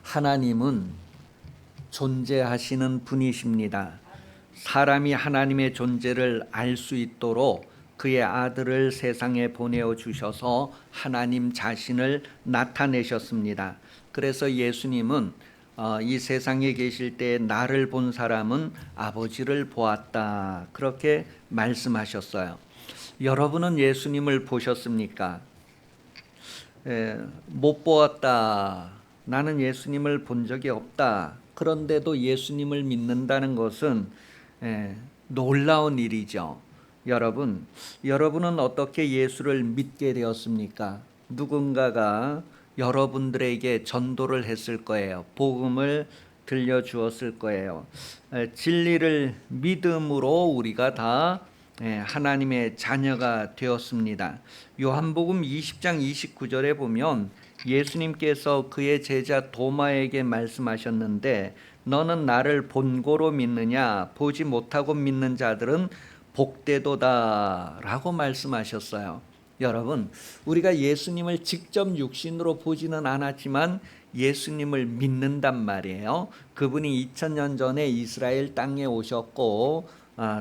하나님은 존재하시는 분이십니다. 사람이 하나님의 존재를 알 수 있도록 그의 아들을 세상에 보내어 주셔서 하나님 자신을 나타내셨습니다. 그래서 예수님은 이 세상에 계실 때 나를 본 사람은 아버지를 보았다, 그렇게 말씀하셨어요. 여러분은 예수님을 보셨습니까? 못 보았다. 나는 예수님을 본 적이 없다. 그런데도 예수님을 믿는다는 것은 놀라운 일이죠. 여러분은 어떻게 예수를 믿게 되었습니까? 누군가가 여러분들에게 전도를 했을 거예요. 복음을 들려주었을 거예요. 진리를 믿음으로 우리가 다 하나님의 자녀가 되었습니다. 요한복음 20장 29절에 보면 예수님께서 그의 제자 도마에게 말씀하셨는데, 너는 나를 본고로 믿느냐? 보지 못하고 믿는 자들은 복되도다 라고 말씀하셨어요. 여러분, 우리가 예수님을 직접 육신으로 보지는 않았지만 예수님을 믿는단 말이에요. 그분이 2000년 전에 이스라엘 땅에 오셨고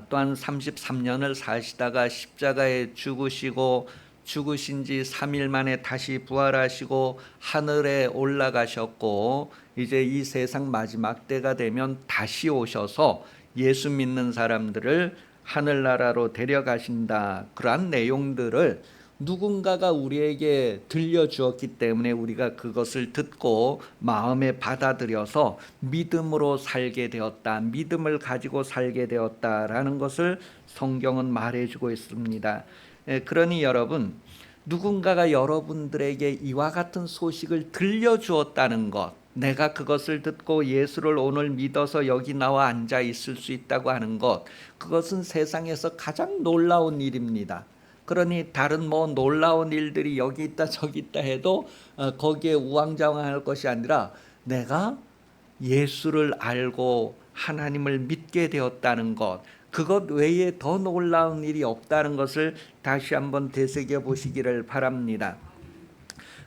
또한 33년을 사시다가 십자가에 죽으신 지 3일 만에 다시 부활하시고 하늘에 올라가셨고, 이제 이 세상 마지막 때가 되면 다시 오셔서 예수 믿는 사람들을 하늘나라로 데려가신다. 그러한 내용들을 누군가가 우리에게 들려주었기 때문에 우리가 그것을 듣고 마음에 받아들여서 믿음으로 살게 되었다, 믿음을 가지고 살게 되었다라는 것을 성경은 말해주고 있습니다. 그러니 여러분, 누군가가 여러분들에게 이와 같은 소식을 들려주었다는 것, 내가 그것을 듣고 예수를 오늘 믿어서 여기 나와 앉아 있을 수 있다고 하는 것, 그것은 세상에서 가장 놀라운 일입니다. 그러니 다른 놀라운 일들이 여기 있다 저기 있다 해도 거기에 우왕좌왕할 것이 아니라 내가 예수를 알고 하나님을 믿게 되었다는 것, 그것 외에 더 놀라운 일이 없다는 것을 다시 한번 되새겨 보시기를 바랍니다.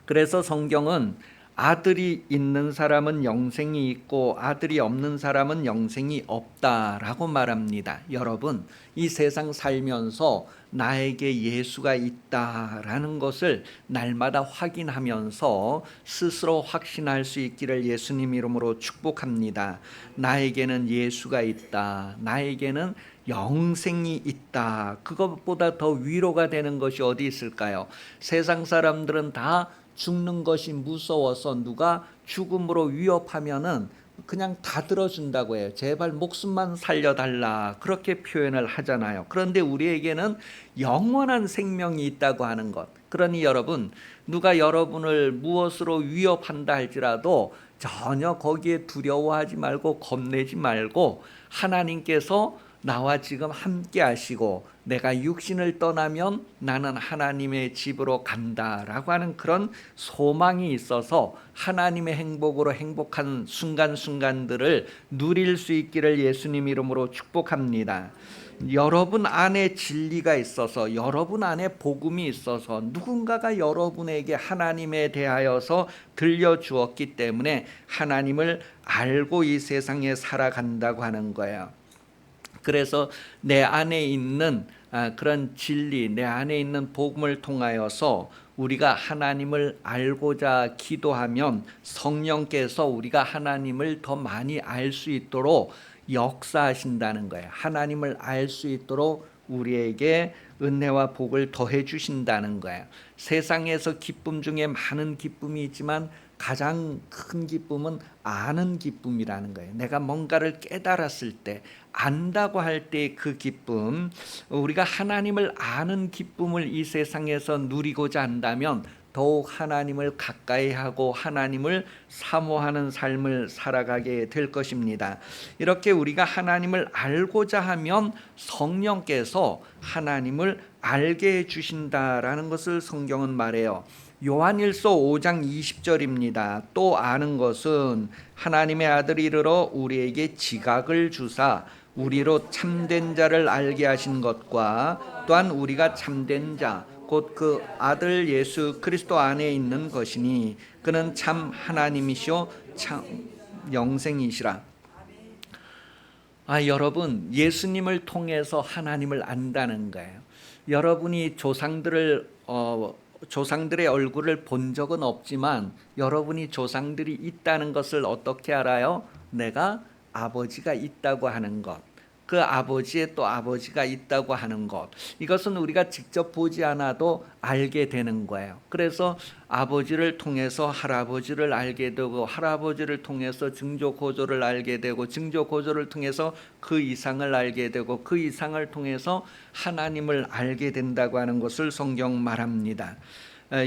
그래서 성경은 아들이 있는 사람은 영생이 있고 아들이 없는 사람은 영생이 없다라고 말합니다. 여러분, 이 세상 살면서 나에게 예수가 있다라는 것을 날마다 확인하면서 스스로 확신할 수 있기를 예수님 이름으로 축복합니다. 나에게는 예수가 있다. 나에게는 영생이 있다. 그것보다 더 위로가 되는 것이 어디 있을까요? 세상 사람들은 다 죽는 것이 무서워서 누가 죽음으로 위협하면은 그냥 다 들어준다고 해요. 제발 목숨만 살려달라, 그렇게 표현을 하잖아요. 그런데 우리에게는 영원한 생명이 있다고 하는 것. 그러니 여러분, 누가 여러분을 무엇으로 위협한다 할지라도 전혀 거기에 두려워하지 말고 겁내지 말고, 하나님께서 나와 지금 함께 하시고 내가 육신을 떠나면 나는 하나님의 집으로 간다라고 하는 그런 소망이 있어서 하나님의 행복으로 행복한 순간순간들을 누릴 수 있기를 예수님 이름으로 축복합니다. 여러분 안에 진리가 있어서, 여러분 안에 복음이 있어서, 누군가가 여러분에게 하나님에 대하여서 들려주었기 때문에 하나님을 알고 이 세상에 살아간다고 하는 거예요. 그래서 내 안에 있는 그런 진리, 내 안에 있는 복음을 통하여서 우리가 하나님을 알고자 기도하면 성령께서 우리가 하나님을 더 많이 알 수 있도록 역사하신다는 거예요. 하나님을 알 수 있도록 우리에게 은혜와 복을 더해 주신다는 거예요. 세상에서 기쁨 중에 많은 기쁨이 있지만 가장 큰 기쁨은 아는 기쁨이라는 거예요. 내가 뭔가를 깨달았을 때, 안다고 할 때 그 기쁨, 우리가 하나님을 아는 기쁨을 이 세상에서 누리고자 한다면 더욱 하나님을 가까이 하고 하나님을 사모하는 삶을 살아가게 될 것입니다. 이렇게 우리가 하나님을 알고자 하면 성령께서 하나님을 알게 해주신다라는 것을 성경은 말해요. 요한일서 5장 20절입니다. 또 아는 것은 하나님의 아들이 이르러 우리에게 지각을 주사 우리로 참된 자를 알게 하신 것과 또한 우리가 참된 자 곧 그 아들 예수 그리스도 안에 있는 것이니 그는 참 하나님이시오 참 영생이시라. 여러분, 예수님을 통해서 하나님을 안다는 거예요. 여러분이 조상들의 얼굴을 본 적은 없지만 여러분이 조상들이 있다는 것을 어떻게 알아요? 내가 아버지가 있다고 하는 것, 그 아버지의 또 아버지가 있다고 하는 것, 이것은 우리가 직접 보지 않아도 알게 되는 거예요. 그래서 아버지를 통해서 할아버지를 알게 되고, 할아버지를 통해서 증조 고조를 알게 되고, 증조 고조를 통해서 그 이상을 알게 되고, 그 이상을 통해서 하나님을 알게 된다고 하는 것을 성경 말합니다.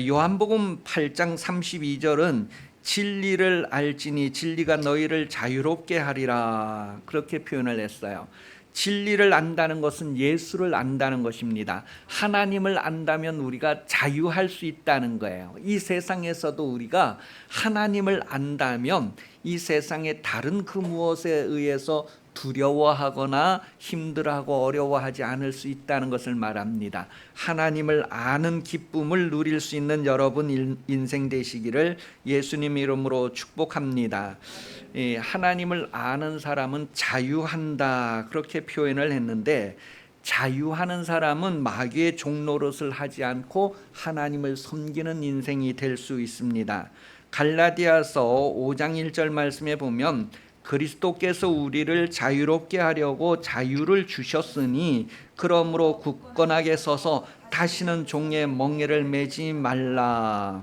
요한복음 8장 32절은 진리를 알지니 진리가 너희를 자유롭게 하리라, 그렇게 표현을 했어요. 진리를 안다는 것은 예수를 안다는 것입니다. 하나님을 안다면 우리가 자유할 수 있다는 거예요. 이 세상에서도 우리가 하나님을 안다면 이 세상의 다른 그 무엇에 의해서 두려워하거나 힘들어하고 어려워하지 않을 수 있다는 것을 말합니다. 하나님을 아는 기쁨을 누릴 수 있는 여러분 인생 되시기를 예수님 이름으로 축복합니다. 하나님을 아는 사람은 자유한다, 그렇게 표현을 했는데, 자유하는 사람은 마귀의 종노릇을 하지 않고 하나님을 섬기는 인생이 될 수 있습니다. 갈라디아서 5장 1절 말씀에 보면 그리스도께서 우리를 자유롭게 하려고 자유를 주셨으니 그러므로 굳건하게 서서 다시는 종의 멍에를 매지 말라.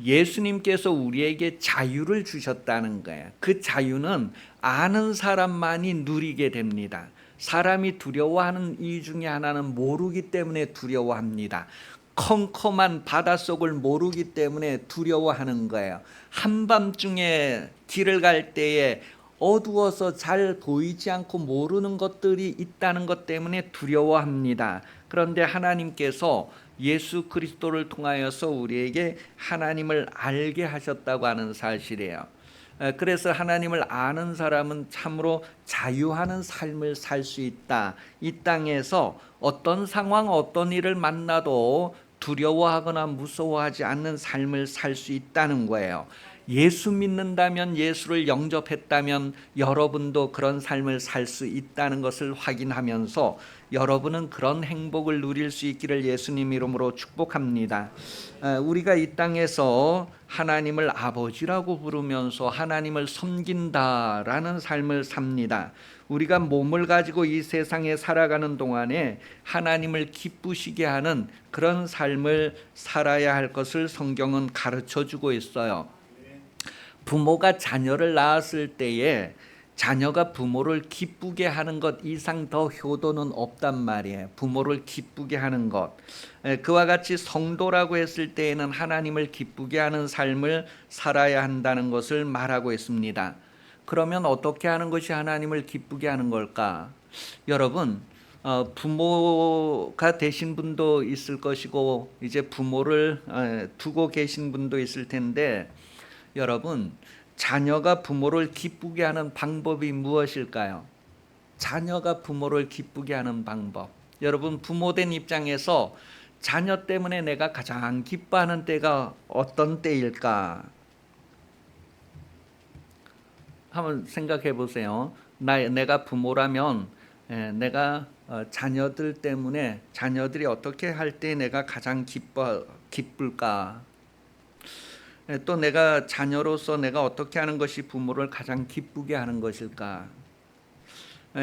예수님께서 우리에게 자유를 주셨다는 거예요. 그 자유는 아는 사람만이 누리게 됩니다. 사람이 두려워하는 이유 중에 하나는 모르기 때문에 두려워합니다. 컴컴한 바닷속을 모르기 때문에 두려워하는 거예요. 한밤중에 길을 갈 때에 어두워서 잘 보이지 않고 모르는 것들이 있다는 것 때문에 두려워합니다. 그런데 하나님께서 예수 그리스도를 통하여서 우리에게 하나님을 알게 하셨다고 하는 사실이에요. 그래서 하나님을 아는 사람은 참으로 자유하는 삶을 살 수 있다. 이 땅에서 어떤 상황, 어떤 일을 만나도 두려워하거나 무서워하지 않는 삶을 살 수 있다는 거예요. 예수 믿는다면, 예수를 영접했다면 여러분도 그런 삶을 살 수 있다는 것을 확인하면서 여러분은 그런 행복을 누릴 수 있기를 예수님 이름으로 축복합니다. 우리가 이 땅에서 하나님을 아버지라고 부르면서 하나님을 섬긴다라는 삶을 삽니다. 우리가 몸을 가지고 이 세상에 살아가는 동안에 하나님을 기쁘시게 하는 그런 삶을 살아야 할 것을 성경은 가르쳐주고 있어요. 부모가 자녀를 낳았을 때에 자녀가 부모를 기쁘게 하는 것 이상 더 효도는 없단 말이에요. 부모를 기쁘게 하는 것. 그와 같이 성도라고 했을 때에는 하나님을 기쁘게 하는 삶을 살아야 한다는 것을 말하고 있습니다. 그러면 어떻게 하는 것이 하나님을 기쁘게 하는 걸까? 여러분, 부모가 되신 분도 있을 것이고 이제 부모를 두고 계신 분도 있을 텐데, 여러분, 자녀가 부모를 기쁘게 하는 방법이 무엇일까요? 자녀가 부모를 기쁘게 하는 방법. 여러분, 부모된 입장에서 자녀 때문에 내가 가장 기뻐하는 때가 어떤 때일까? 한번 생각해 보세요. 내가 부모라면 내가 자녀들 때문에, 자녀들이 어떻게 할 때 내가 가장 기쁠까? 또 내가 자녀로서 내가 어떻게 하는 것이 부모를 가장 기쁘게 하는 것일까?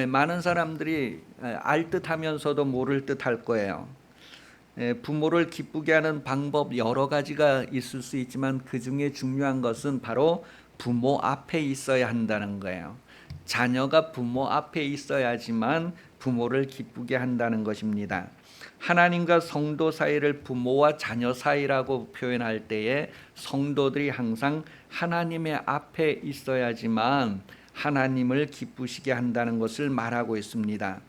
많은 사람들이 알 듯하면서도 모를 듯할 거예요. 부모를 기쁘게 하는 방법 여러 가지가 있을 수 있지만 그 중에 중요한 것은 바로 부모 앞에 있어야 한다는 거예요. 자녀가 부모 앞에 있어야지만 부모를 기쁘게 한다는 것입니다. 하나님과 성도 사이를 부모와 자녀 사이라고 표현할 때에 성도들이 항상 하나님의 앞에 있어야지만 하나님을 기쁘시게 한다는 것을 말하고 있습니다.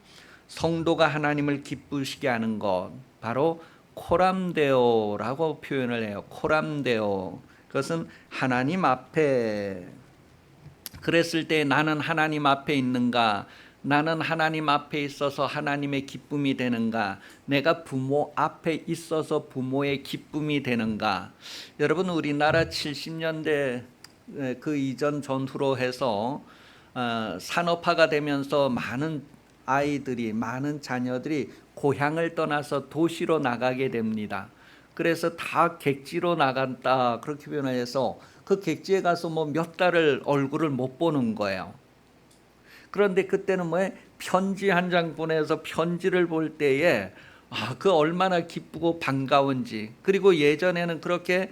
성도가 하나님을 기쁘시게 하는 것, 바로 코람데오라고 표현을 해요. 코람데오. 그것은 하나님 앞에. 그랬을 때 나는 하나님 앞에 있는가? 나는 하나님 앞에 있어서 하나님의 기쁨이 되는가? 내가 부모 앞에 있어서 부모의 기쁨이 되는가? 여러분, 우리나라 70년대 그 이전 전후로 해서 산업화가 되면서 많은 아이들이, 많은 자녀들이 고향을 떠나서 도시로 나가게 됩니다. 그래서 다 객지로 나간다, 그렇게 표현해서 그 객지에 가서 뭐 몇 달을 얼굴을 못 보는 거예요. 그런데 그때는 뭐에 편지 한 장 보내서 편지를 볼 때에 그 얼마나 기쁘고 반가운지. 그리고 예전에는 그렇게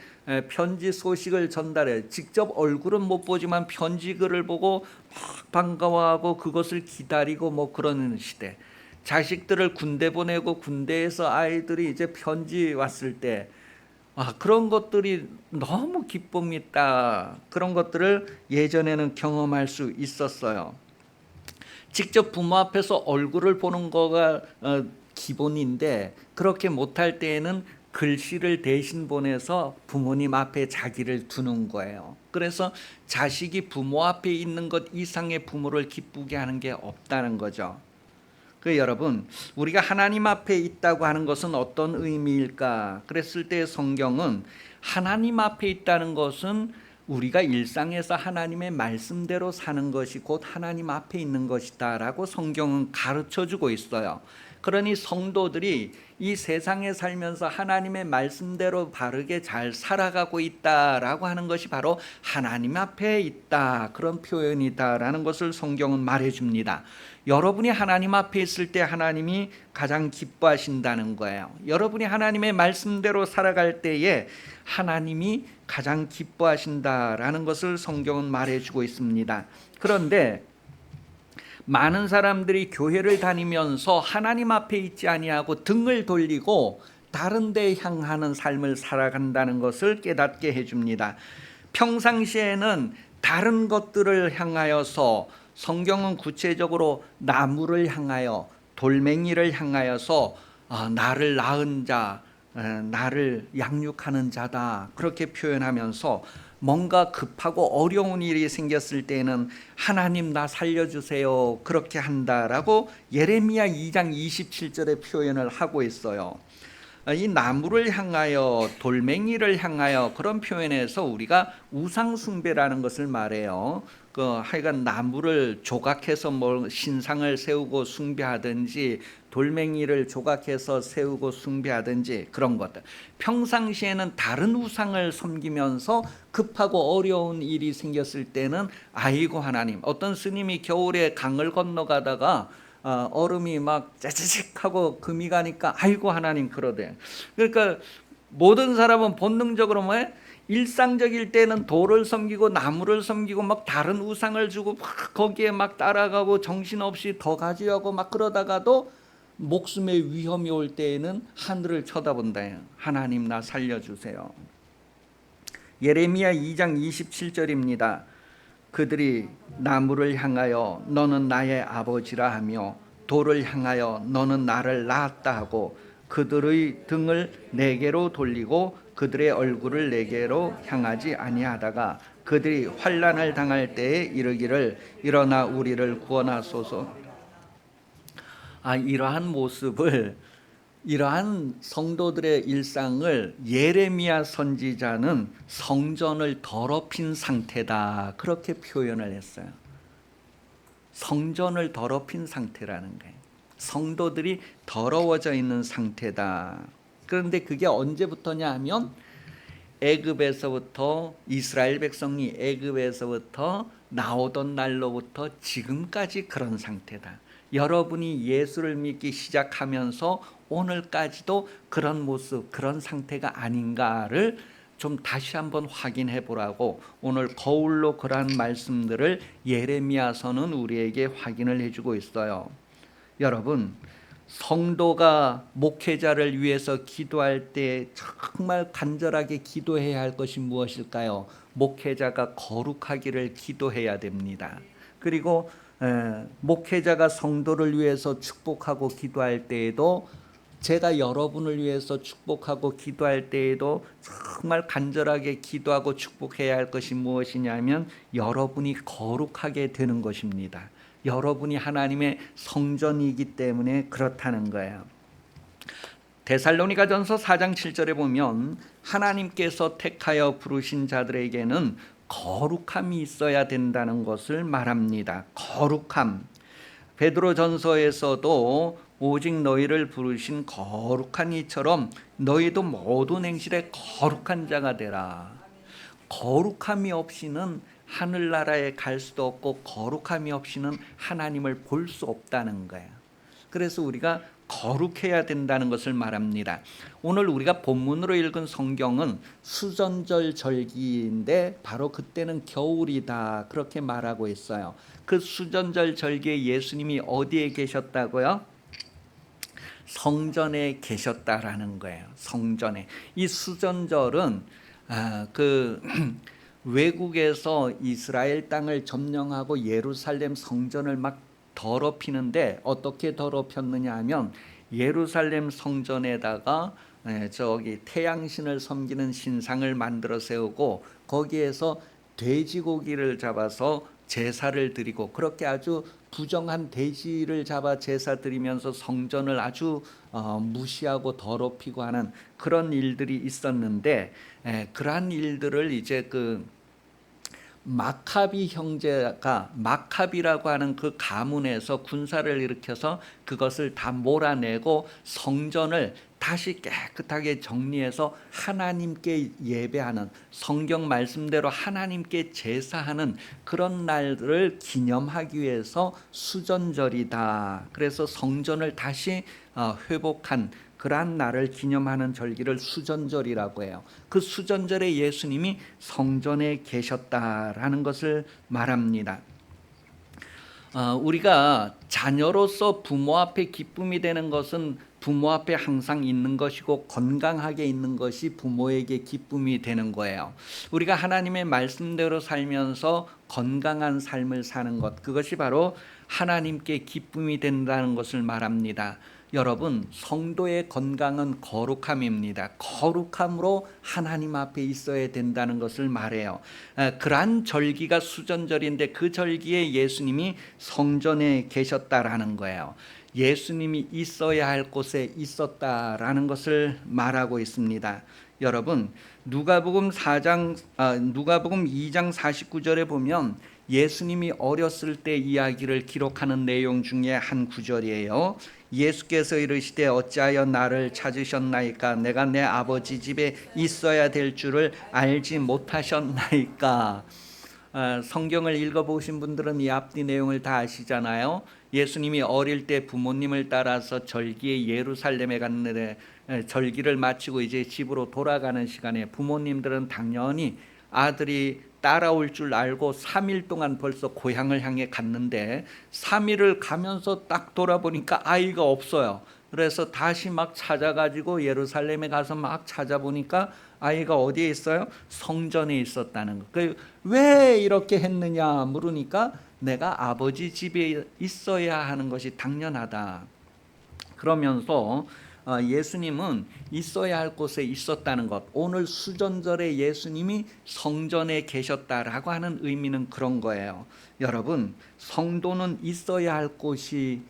편지 소식을 전달해 직접 얼굴은 못 보지만 편지 글을 보고 막 반가워하고 그것을 기다리고 뭐 그러는 시대. 자식들을 군대 보내고 군대에서 아이들이 이제 편지 왔을 때 그런 것들이 너무 기쁩니다. 그런 것들을 예전에는 경험할 수 있었어요. 직접 부모 앞에서 얼굴을 보는 거가 기본인데, 그렇게 못할 때에는 글씨를 대신 보내서 부모님 앞에 자기를 두는 거예요. 그래서 자식이 부모 앞에 있는 것 이상의 부모를 기쁘게 하는 게 없다는 거죠. 여러분, 우리가 하나님 앞에 있다고 하는 것은 어떤 의미일까? 그랬을 때 성경은 하나님 앞에 있다는 것은 우리가 일상에서 하나님의 말씀대로 사는 것이 곧 하나님 앞에 있는 것이다 라고 성경은 가르쳐주고 있어요. 그러니 성도들이 이 세상에 살면서 하나님의 말씀대로 바르게 잘 살아가고 있다라고 하는 것이 바로 하나님 앞에 있다, 그런 표현이다라는 것을 성경은 말해줍니다. 여러분이 하나님 앞에 있을 때 하나님이 가장 기뻐하신다는 거예요. 여러분이 하나님의 말씀대로 살아갈 때에 하나님이 가장 기뻐하신다라는 것을 성경은 말해주고 있습니다. 그런데 많은 사람들이 교회를 다니면서 하나님 앞에 있지 아니하고 등을 돌리고 다른 데 향하는 삶을 살아간다는 것을 깨닫게 해줍니다. 평상시에는 다른 것들을 향하여서, 성경은 구체적으로 나무를 향하여, 돌멩이를 향하여서 나를 낳은 자, 나를 양육하는 자다, 그렇게 표현하면서 뭔가 급하고 어려운 일이 생겼을 때는 하나님 나 살려주세요, 그렇게 한다라고 예레미야 2장 27절의 표현을 하고 있어요. 이 나무를 향하여, 돌멩이를 향하여, 그런 표현에서 우리가 우상숭배라는 것을 말해요. 하여간 나무를 조각해서 뭐 신상을 세우고 숭배하든지, 돌멩이를 조각해서 세우고 숭배하든지, 그런 것들. 평상시에는 다른 우상을 섬기면서 급하고 어려운 일이 생겼을 때는 아이고 하나님. 어떤 스님이 겨울에 강을 건너가다가 얼음이 막 짜자직하고 금이 가니까 아이고 하나님 그러대. 그러니까 모든 사람은 본능적으로 뭐해? 일상적일 때는 돌을 섬기고 나무를 섬기고 막 다른 우상을 주고 막 거기에 막 따라가고 정신없이 더 가지하고 막 그러다가도 목숨의 위험이 올 때에는 하늘을 쳐다본다. 하나님 나 살려주세요. 예레미야 2장 27절입니다. 그들이 나무를 향하여 너는 나의 아버지라 하며 돌을 향하여 너는 나를 낳았다 하고 그들의 등을 내게로 돌리고 그들의 얼굴을 내게로 향하지 아니하다가 그들이 환난을 당할 때에 이르기를 일어나 우리를 구원하소서. 이러한 모습을, 이러한 성도들의 일상을 예레미야 선지자는 성전을 더럽힌 상태다, 그렇게 표현을 했어요. 성전을 더럽힌 상태라는 거예요. 성도들이 더러워져 있는 상태다. 그런데 그게 언제부터냐 하면 애굽에서부터, 이스라엘 백성이 애굽에서부터 나오던 날로부터 지금까지 그런 상태다. 여러분이 예수를 믿기 시작하면서 오늘까지도 그런 모습, 그런 상태가 아닌가를 좀 다시 한번 확인해 보라고 오늘 거울로 그러한 말씀들을 예레미야서는 우리에게 확인을 해주고 있어요. 여러분, 성도가 목회자를 위해서 기도할 때 정말 간절하게 기도해야 할 것이 무엇일까요? 목회자가 거룩하기를 기도해야 됩니다. 그리고 목회자가 성도를 위해서 축복하고 기도할 때에도, 제가 여러분을 위해서 축복하고 기도할 때에도 정말 간절하게 기도하고 축복해야 할 것이 무엇이냐면 여러분이 거룩하게 되는 것입니다. 여러분이 하나님의 성전이기 때문에 그렇다는 거예요. 데살로니가전서 4장 7절에 보면 하나님께서 택하여 부르신 자들에게는 거룩함이 있어야 된다는 것을 말합니다. 거룩함. 베드로전서에서도 오직 너희를 부르신 거룩한 이처럼 너희도 모든 행실에 거룩한 자가 되라. 거룩함이 없이는 하늘나라에 갈 수도 없고 거룩함이 없이는 하나님을 볼 수 없다는 거예요. 그래서 우리가 거룩해야 된다는 것을 말합니다. 오늘 우리가 본문으로 읽은 성경은 수전절 절기인데 바로 그때는 겨울이다 그렇게 말하고 있어요. 그 수전절 절기에 예수님이 어디에 계셨다고요? 성전에 계셨다라는 거예요. 성전에. 이 수전절은 외국에서 이스라엘 땅을 점령하고 예루살렘 성전을 막 더럽히는데 어떻게 더럽혔느냐 하면 예루살렘 성전에다가 저기 태양신을 섬기는 신상을 만들어 세우고 거기에서 돼지고기를 잡아서 제사를 드리고 그렇게 아주 부정한 돼지를 잡아 제사 드리면서 성전을 아주 무시하고 더럽히고 하는 그런 일들이 있었는데 그러한 일들을 이제 마카비 형제가 마카비라고 하는 그 가문에서 군사를 일으켜서 그것을 다 몰아내고 성전을 다시 깨끗하게 정리해서 하나님께 예배하는 성경 말씀대로 하나님께 제사하는 그런 날을 기념하기 위해서 수전절이다. 그래서 성전을 다시 회복한 그러한 날을 기념하는 절기를 수전절이라고 해요. 그 수전절에 예수님이 성전에 계셨다라는 것을 말합니다. 우리가 자녀로서 부모 앞에 기쁨이 되는 것은 부모 앞에 항상 있는 것이고 건강하게 있는 것이 부모에게 기쁨이 되는 거예요. 우리가 하나님의 말씀대로 살면서 건강한 삶을 사는 것, 그것이 바로 하나님께 기쁨이 된다는 것을 말합니다. 여러분, 성도의 건강은 거룩함입니다. 거룩함으로 하나님 앞에 있어야 된다는 것을 말해요. 그러한 절기가 수전절인데 그 절기에 예수님이 성전에 계셨다라는 거예요. 예수님이 있어야 할 곳에 있었다라는 것을 말하고 있습니다. 여러분, 누가복음 2장 49절에 보면 예수님이 어렸을 때 이야기를 기록하는 내용 중에 한 구절이에요. 예수께서 이르시되 어찌하여 나를 찾으셨나이까? 내가 내 아버지 집에 있어야 될 줄을 알지 못하셨나이까? 성경을 읽어보신 분들은 이 앞뒤 내용을 다 아시잖아요. 예수님이 어릴 때 부모님을 따라서 절기에 예루살렘에 갔는데 절기를 마치고 이제 집으로 돌아가는 시간에 부모님들은 당연히 아들이 따라올 줄 알고 3일 동안 벌써 고향을 향해 갔는데 3일을 가면서 딱 돌아보니까 아이가 없어요. 그래서 다시 막 찾아가지고 예루살렘에 가서 막 찾아보니까 아이가 어디에 있어요? 성전에 있었다는 거. 왜 이렇게 했느냐 물으니까 내가 아버지 집에 있어야 하는 것이 당연하다. 그러면서 예수님은 있어야 할 곳에 있었다는 것, 오늘 수전절에 예수님이 성전에 계셨다라고 하는 의미는 그런 거예요. 여러분, 성도는 있어야 할 곳에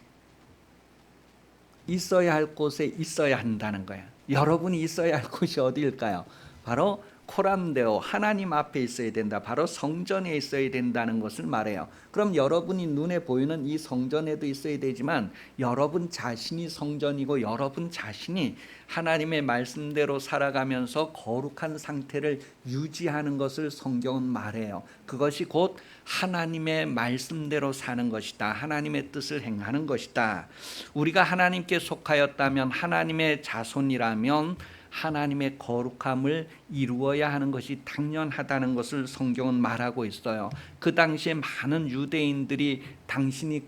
있어야 한다는 거예요. 여러분이 있어야 할 곳이 어디일까요? 바로 코람데오, 하나님 앞에 있어야 된다. 바로 성전에 있어야 된다는 것을 말해요. 그럼 여러분이 눈에 보이는 이 성전에도 있어야 되지만 여러분 자신이 성전이고 여러분 자신이 하나님의 말씀대로 살아가면서 거룩한 상태를 유지하는 것을 성경은 말해요. 그것이 곧 하나님의 말씀대로 사는 것이다. 하나님의 뜻을 행하는 것이다. 우리가 하나님께 속하였다면, 하나님의 자손이라면 하나님의 거룩함을 이루어야 하는 것이 당연하다는 것을 성경은 말하고 있어요. 그 당시에 많은 유대인들이 당신이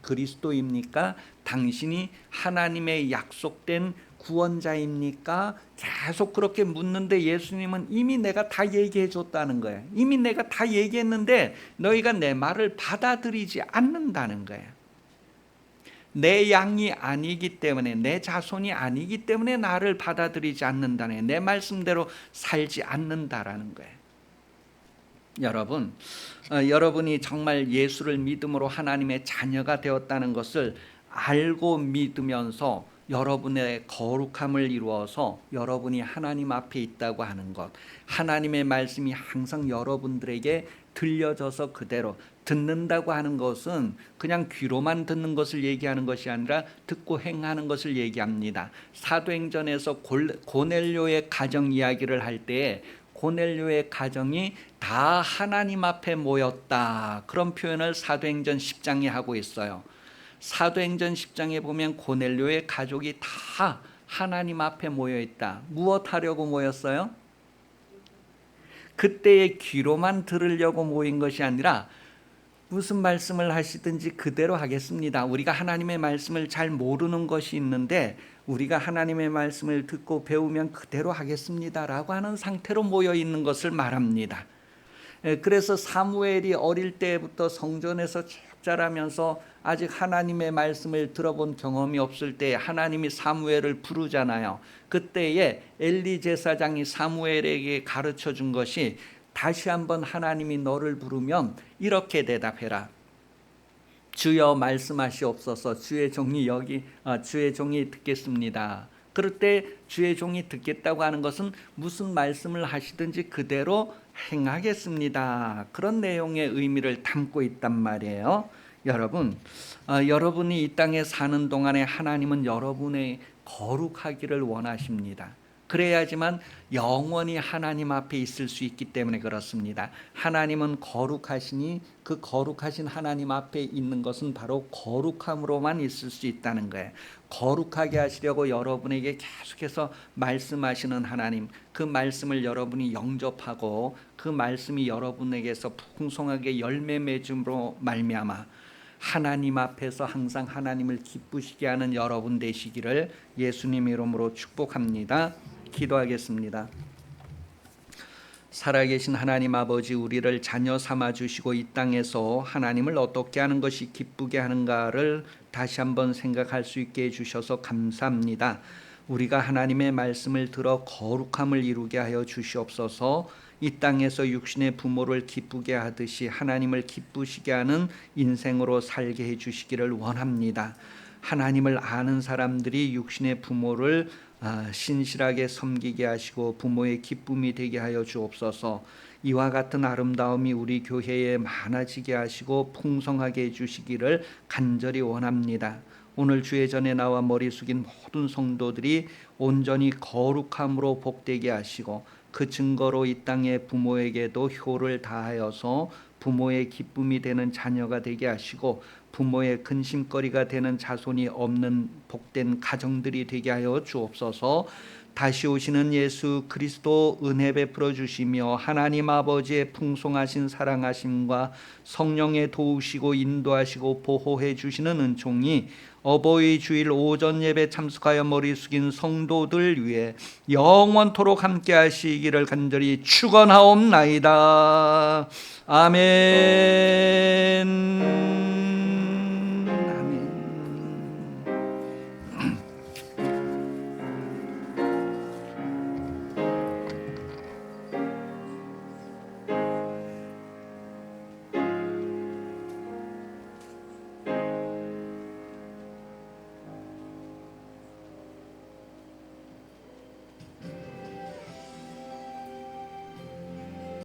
그리스도입니까? 당신이 하나님의 약속된 구원자입니까? 계속 그렇게 묻는데 예수님은 이미 내가 다 얘기해 줬다는 거예요. 이미 내가 다 얘기했는데 너희가 내 말을 받아들이지 않는다는 거예요. 내 양이 아니기 때문에, 내 자손이 아니기 때문에 나를 받아들이지 않는다네. 내 말씀대로 살지 않는다라는 거예요. 여러분이 정말 예수를 믿음으로 하나님의 자녀가 되었다는 것을 알고 믿으면서 여러분의 거룩함을 이루어서 여러분이 하나님 앞에 있다고 하는 것, 하나님의 말씀이 항상 여러분들에게 들려져서 그대로 듣는다고 하는 것은 그냥 귀로만 듣는 것을 얘기하는 것이 아니라 듣고 행하는 것을 얘기합니다. 사도행전에서 고넬료의 가정 이야기를 할 때에 고넬료의 가정이 다 하나님 앞에 모였다, 그런 표현을 사도행전 10장에 하고 있어요. 사도행전 10장에 보면 고넬료의 가족이 다 하나님 앞에 모여 있다. 무엇 하려고 모였어요? 그때의 귀로만 들으려고 모인 것이 아니라 무슨 말씀을 하시든지 그대로 하겠습니다. 우리가 하나님의 말씀을 잘 모르는 것이 있는데 우리가 하나님의 말씀을 듣고 배우면 그대로 하겠습니다라고 하는 상태로 모여 있는 것을 말합니다. 그래서 사무엘이 어릴 때부터 성전에서 쭉 자라면서 아직 하나님의 말씀을 들어본 경험이 없을 때 하나님이 사무엘을 부르잖아요. 그때에 엘리 제사장이 사무엘에게 가르쳐 준 것이, 다시 한번 하나님이 너를 부르면 이렇게 대답해라. 주여 말씀하시옵소서. 주의 종이 듣겠습니다. 그럴 때 주의 종이 듣겠다고 하는 것은 무슨 말씀을 하시든지 그대로 행하겠습니다, 그런 내용의 의미를 담고 있단 말이에요. 여러분이 이 땅에 사는 동안에 하나님은 여러분의 거룩하기를 원하십니다. 그래야지만 영원히 하나님 앞에 있을 수 있기 때문에 그렇습니다. 하나님은 거룩하시니 그 거룩하신 하나님 앞에 있는 것은 바로 거룩함으로만 있을 수 있다는 거예요. 거룩하게 하시려고 여러분에게 계속해서 말씀하시는 하나님, 그 말씀을 여러분이 영접하고 그 말씀이 여러분에게서 풍성하게 열매 맺음으로 말미암아 하나님 앞에서 항상 하나님을 기쁘시게 하는 여러분 되시기를 예수님 이름으로 축복합니다. 기도하겠습니다. 살아계신 하나님 아버지, 우리를 자녀 삼아 주시고 이 땅에서 하나님을 어떻게 하는 것이 기쁘게 하는가를 다시 한번 생각할 수 있게 해주셔서 감사합니다. 우리가 하나님의 말씀을 들어 거룩함을 이루게 하여 주시옵소서. 이 땅에서 육신의 부모를 기쁘게 하듯이 하나님을 기쁘시게 하는 인생으로 살게 해주시기를 원합니다. 하나님을 아는 사람들이 육신의 부모를 신실하게 섬기게 하시고 부모의 기쁨이 되게 하여 주옵소서. 이와 같은 아름다움이 우리 교회에 많아지게 하시고 풍성하게 해주시기를 간절히 원합니다. 오늘 주의 전에 나와 머리 숙인 모든 성도들이 온전히 거룩함으로 복되게 하시고 그 증거로 이 땅의 부모에게도 효를 다하여서 부모의 기쁨이 되는 자녀가 되게 하시고 부모의 근심거리가 되는 자손이 없는 복된 가정들이 되게 하여 주옵소서. 다시 오시는 예수 그리스도 은혜 베풀어 주시며 하나님 아버지의 풍성하신 사랑하심과 성령의 도우시고 인도하시고 보호해 주시는 은총이 어버이 주일 오전 예배 참석하여 머리 숙인 성도들 위해 영원토록 함께 하시기를 간절히 축원하옵나이다. 아멘.